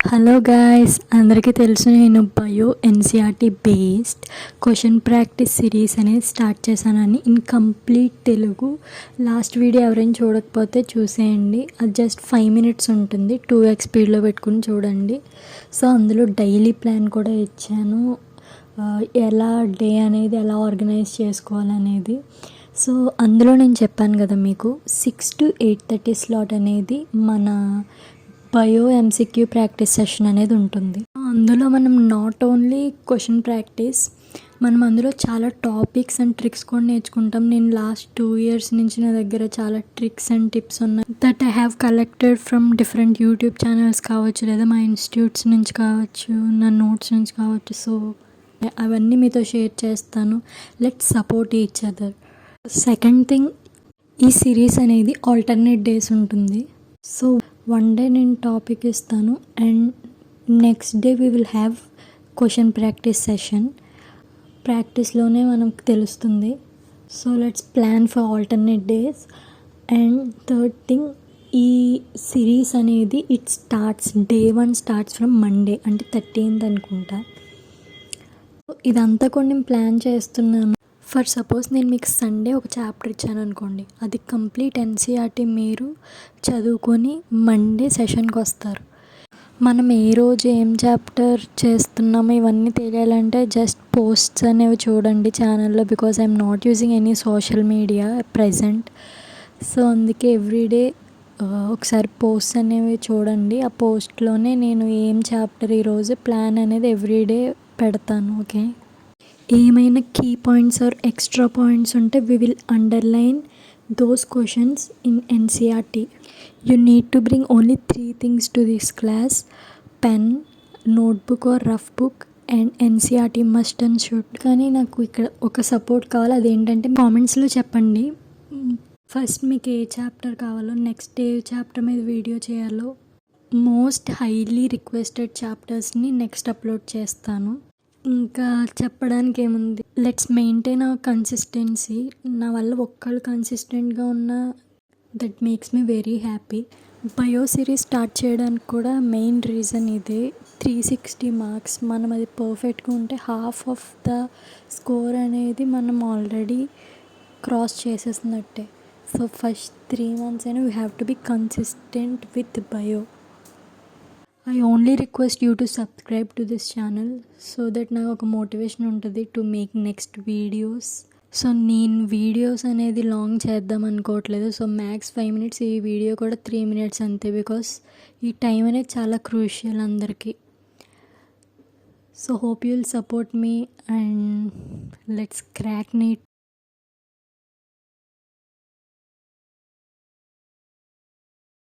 Hello guys, అందరికీ తెలుసు నేను bio NCERT based question practice series అనేది స్టార్ట్ చేశానని in complete Telugu. Last video ఎవరైనా చూడకపోతే చూసేయండి. అది జస్ట్ 5 minutes ఉంటుంది. 2x స్పీడ్లో పెట్టుకుని చూడండి. సో అందులో డైలీ ప్లాన్ కూడా ఇచ్చాను, ఎలా డే అనేది ఎలా ఆర్గనైజ్ చేసుకోవాలనేది. సో అందులో నేను చెప్పాను కదా మీకు 6 to 8:30 స్లాట్ అనేది మన బయో ఎంసీక్యూ ప్రాక్టీస్ సెషన్ అనేది ఉంటుంది. అందులో మనం నాట్ ఓన్లీ క్వశ్చన్ ప్రాక్టీస్, మనం అందులో చాలా టాపిక్స్ అండ్ ట్రిక్స్ కూడా నేర్చుకుంటాం. నేను లాస్ట్ 2 years నుంచి నా దగ్గర చాలా ట్రిక్స్ అండ్ టిప్స్ ఉన్నాయి that I have collected from different YouTube channels కావచ్చు, లేదా మా ఇన్స్టిట్యూట్స్ నుంచి కావచ్చు, నా నోట్స్ నుంచి కావచ్చు. సో అవన్నీ మీతో షేర్ చేస్తాను. Let's support each other. Second thing, ఈ సిరీస్ అనేది ఆల్టర్నేట్ డేస్ ఉంటుంది. సో వన్ డే నేను టాపిక్ ఇస్తాను and next day we will have question practice session. ప్రాక్టీస్లోనే మనకు తెలుస్తుంది. So let's plan for alternate days. And third thing, ఈ series అనేది it starts day 1 starts from Monday, అంటే 13th అనుకుంటా. ఇదంతా కూడా నేను ప్లాన్ చేస్తున్నాను. ఫర్ సపోజ్ నేను మీకు సండే ఒక చాప్టర్ ఇచ్చాను అనుకోండి, అది కంప్లీట్ ఎన్సీఆర్టీ మీరు చదువుకొని మండే సెషన్కి వస్తారు. మనం ఏ రోజు ఏం చాప్టర్ చేస్తున్నామో ఇవన్నీ తెలియాలంటే జస్ట్ పోస్ట్స్ అనేవి చూడండి ఛానల్లో, because I'm not using any social media present. So అందుకే ఎవ్రీడే ఒకసారి పోస్ట్స్ అనేవి చూడండి. ఆ పోస్ట్లోనే నేను ఏం చాప్టర్ ఈరోజు ప్లాన్ అనేది ఎవ్రీడే పెడతాను. ఓకే, ఏమైనా key points or extra points ఉంటే we will underline those questions in NCERT. You need to bring only 3 things to this class: pen, notebook or rough book and NCERT must and should. కానీ నాకు ఇక్కడ ఒక support కావాలి, అదేంటంటే కామెంట్స్లో చెప్పండి first మీకు ఏ చాప్టర్ కావాలో, నెక్స్ట్ ఏ చాప్టర్ మీద వీడియో చేయాలో. మోస్ట్ హైలీ రిక్వెస్టెడ్ చాప్టర్స్ని నెక్స్ట్ అప్లోడ్ చేస్తాను. ఇంకా చెప్పడానికి ఏముంది, లెట్స్ మెయింటైన్ అవర్ కన్సిస్టెన్సీ. నా వల్ల ఒక్కళ్ళు కన్సిస్టెంట్గా ఉన్న that makes me very happy. Bio series start చేయడానికి కూడా మెయిన్ రీజన్ ఇదే. 360 marks, మనం అది పర్ఫెక్ట్గా ఉంటే హాఫ్ ఆఫ్ ద స్కోర్ అనేది మనం ఆల్రెడీ క్రాస్ చేసేసినట్టే. సో ఫస్ట్ 3 months అయినా we have to be consistent with bio. I only request you to subscribe to this channel so that నాకు ఒక మోటివేషన్ ఉంటుంది to make next videos. So నేను videos అనేది long చేద్దాం అనుకోవట్లేదు. So max 5 minutes, ఈ video కూడా 3 minutes అంతే, బికాస్ ఈ టైం అనేది చాలా క్రూషియల్ అందరికీ. So hope you will support me and let's crack neat